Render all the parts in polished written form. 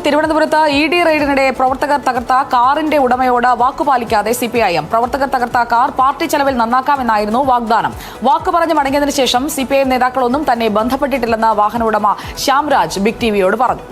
തിരുവനന്തപുരത്ത് ED റെയ്ഡിനിടെ പ്രവർത്തകർ തകർത്ത കാറിന്റെ ഉടമയോട് വാക്കുപാലിക്കാതെ CPIM. പ്രവർത്തകർ തകർത്ത കാർ പാർട്ടി ചെലവിൽ നന്നാക്കാമെന്നായിരുന്നു വാഗ്ദാനം. വാക്ക് പറഞ്ഞു മടങ്ങിയതിനു ശേഷം CPIM നേതാക്കളൊന്നും തന്നെ ബന്ധപ്പെട്ടിട്ടില്ലെന്ന് വാഹന ഉടമ ശ്യാംരാജ് ബിഗ് ടിവിയോട് പറഞ്ഞു.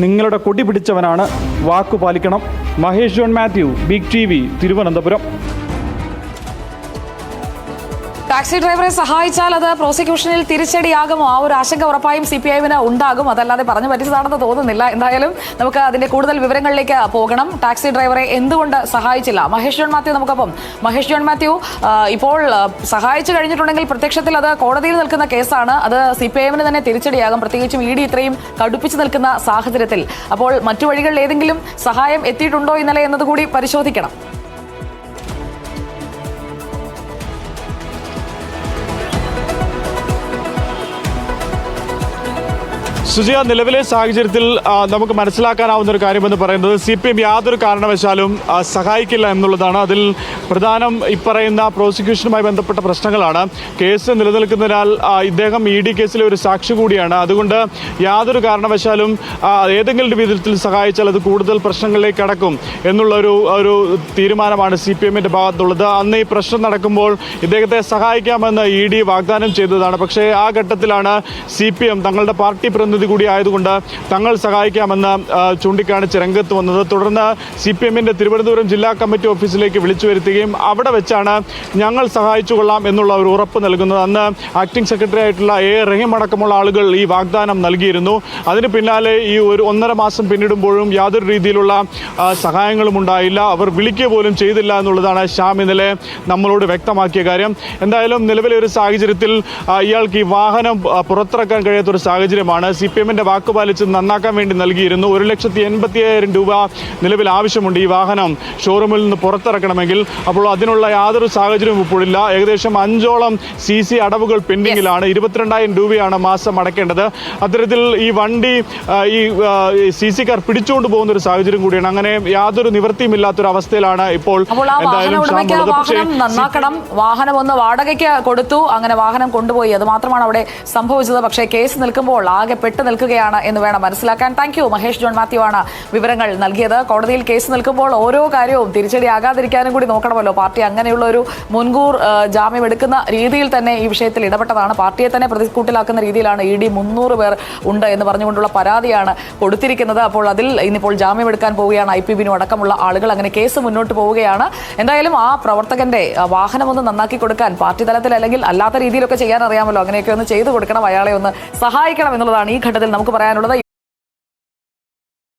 നിങ്ങളുടെ കൊടി പിടിച്ചവനാണ്, വാക്കു പാലിക്കണം. Mahesh John Mathew, big TV, Thiruvananthapuram. Taxi ഡ്രൈവറെ സഹായിച്ചാൽ അത് പ്രോസിക്യൂഷനിൽ തിരിച്ചടിയാകുമോ? ആ ഒരു ആശങ്ക ഉറപ്പായും CPIM-ന് ഉണ്ടാകും. അതല്ലാതെ പറഞ്ഞു പറ്റിച്ചതാണെന്ന് തോന്നുന്നില്ല. എന്തായാലും നമുക്ക് അതിന്റെ കൂടുതൽ വിവരങ്ങളിലേക്ക് പോകണം. ടാക്സി ഡ്രൈവറെ എന്തുകൊണ്ട് സഹായിച്ചില്ല? മഹേഷ് ജോൺ മാത്യു നമുക്കൊപ്പം. മഹേഷ് ജോൺ മാത്യു, ഇപ്പോൾ സഹായിച്ചു കഴിഞ്ഞിട്ടുണ്ടെങ്കിൽ പ്രത്യക്ഷത്തിൽ അത് കോടതിയിൽ നിൽക്കുന്ന കേസാണ്. അത് CPIM-ന് തന്നെ തിരിച്ചടിയാകും, പ്രത്യേകിച്ചും ED ഇത്രയും കടുപ്പിച്ചു നിൽക്കുന്ന സാഹചര്യത്തിൽ. അപ്പോൾ മറ്റു വഴികളിൽ ഏതെങ്കിലും സഹായം എത്തിയിട്ടുണ്ടോ ഇന്നലെ എന്നതുകൂടി പരിശോധിക്കണം. സുജിയ, നിലവിലെ സാഹചര്യത്തിൽ നമുക്ക് മനസ്സിലാക്കാനാവുന്ന ഒരു കാര്യമെന്ന് പറയുന്നത് CPIM യാതൊരു കാരണവശാലും സഹായിക്കില്ല എന്നുള്ളതാണ്. അതിൽ പ്രധാനം ഇപ്പറയുന്ന പ്രോസിക്യൂഷനുമായി ബന്ധപ്പെട്ട പ്രശ്നങ്ങളാണ്. കേസ് നിലനിൽക്കുന്നതിനാൽ ഇദ്ദേഹം ED കേസിലെ ഒരു സാക്ഷി കൂടിയാണ്. അതുകൊണ്ട് യാതൊരു കാരണവശാലും ഏതെങ്കിലും വിധത്തിൽ സഹായിച്ചാൽ അത് കൂടുതൽ പ്രശ്നങ്ങളിലേക്ക് കടക്കും എന്നുള്ള ഒരു തീരുമാനമാണ് CPIM-ന്റെ ഭാഗത്തുള്ളത്. അന്ന് ഈ പ്രശ്നം നടക്കുമ്പോൾ ഇദ്ദേഹത്തെ സഹായിക്കാമെന്ന് ED വാഗ്ദാനം ചെയ്തതാണ്. പക്ഷേ ആ ഘട്ടത്തിലാണ് CPIM തങ്ങളുടെ പാർട്ടി പ്രതിനിധി കൂടി ആയതുകൊണ്ട് തങ്ങൾ സഹായിക്കാമെന്ന് ചൂണ്ടിക്കാണിച്ച് രംഗത്ത് വന്നത്. തുടർന്ന് CPIM-ന്റെ തിരുവനന്തപുരം ജില്ലാ കമ്മിറ്റി ഓഫീസിലേക്ക് വിളിച്ചു വരുത്തുകയും അവിടെ വെച്ചാണ് ഞങ്ങൾ സഹായിച്ചു കൊള്ളാം എന്നുള്ള ഒരു ഉറപ്പ് നൽകുന്നത്. അന്ന് ആക്ടിംഗ് സെക്രട്ടറി ആയിട്ടുള്ള A. റഹീം അടക്കമുള്ള ആളുകൾ ഈ വാഗ്ദാനം നൽകിയിരുന്നു. അതിന് പിന്നാലെ ഈ ഒരു 1.5 മാസം പിന്നിടുമ്പോഴും യാതൊരു രീതിയിലുള്ള സഹായങ്ങളും ഉണ്ടായില്ല. അവർ വിളിക്കുക പോലും ചെയ്തില്ല എന്നുള്ളതാണ് ശ്യാം ഇന്നലെ നമ്മളോട് വ്യക്തമാക്കിയ കാര്യം. എന്തായാലും നിലവിലെ ഒരു സാഹചര്യത്തിൽ ഇയാൾക്ക് ഈ വാഹനം പുറത്തിറക്കാൻ കഴിയാത്തൊരു സാഹചര്യമാണ്. CPIM-ന്റെ വാക്കുപാലിച്ച് നന്നാക്കാൻ വേണ്ടി നൽകിയിരുന്നു. 1,85,000 രൂപ നിലവിൽ ആവശ്യമുണ്ട് ഈ വാഹനം ഷോറൂമിൽ നിന്ന് പുറത്തിറക്കണമെങ്കിൽ. അപ്പോൾ അതിനുള്ള യാതൊരു സാഹചര്യവും ഇപ്പോഴില്ല. ഏകദേശം 5ഓളം CC അടവുകൾ പെൻഡിങ്ങിലാണ്. 22,000 രൂപയാണ് മാസം അടയ്ക്കേണ്ടത്. അത്തരത്തിൽ ഈ വണ്ടി ഈ CC കാർ പിടിച്ചുകൊണ്ട് പോകുന്ന ഒരു സാഹചര്യം കൂടിയാണ്. അങ്ങനെ യാതൊരു നിവൃത്തിയും ഇല്ലാത്തൊരു അവസ്ഥയിലാണ് ഇപ്പോൾ. നന്നാക്കണം, വാഹനം ഒന്ന് വാടകയ്ക്ക് കൊടുത്തു, അങ്ങനെ വാഹനം കൊണ്ടുപോയി, അത് മാത്രമാണ് അവിടെ സംഭവിച്ചത്. പക്ഷേ കേസ് നിൽക്കുമ്പോൾ ആകെ പെട്ട് നിൽക്കുകയാണ് എന്ന് വേണം മനസ്സിലാക്കാൻ. Thank you. മഹേഷ് ജോൺ മാത്യു ആണ് വിവരങ്ങൾ നൽകിയത്. കോടതിയിൽ കേസ് നിൽക്കുമ്പോൾ ഓരോ കാര്യവും തിരിച്ചടിയാകാതിരിക്കാനും കൂടി നോക്കണമല്ലോ. പാർട്ടി അങ്ങനെയുള്ള ഒരു മുൻകൂർ ജാമ്യം എടുക്കുന്ന രീതിയിൽ തന്നെ ഈ വിഷയത്തിൽ ഇടപെട്ടതാണ്. പാർട്ടിയെ തന്നെ പ്രതിക്കൂട്ടിലാക്കുന്ന രീതിയിലാണ് ED 300 പേർ ഉണ്ട് എന്ന് പറഞ്ഞുകൊണ്ടുള്ള പരാതിയാണ് കൊടുത്തിരിക്കുന്നത്. അപ്പോൾ അതിൽ ഇന്നിപ്പോൾ ജാമ്യം എടുക്കാൻ പോവുകയാണ് IPB-നും അടക്കമുള്ള ആളുകൾ. അങ്ങനെ കേസ് മുന്നോട്ട് പോവുകയാണ്. എന്തായാലും ആ പ്രവർത്തകന്റെ വാഹനം ഒന്ന് നന്നാക്കി കൊടുക്കാൻ പാർട്ടി തലത്തിൽ അല്ലെങ്കിൽ അല്ലാത്ത രീതിയിലൊക്കെ ചെയ്യാൻ അറിയാമല്ലോ. അങ്ങനെയൊക്കെ ഒന്ന് ചെയ്തു കൊടുക്കണം, അയാളെ ഒന്ന് സഹായിക്കണം എന്നുള്ളതാണ് ഈ ഘട്ടത്തിൽ നമുക്ക് പറയാനുള്ളത്.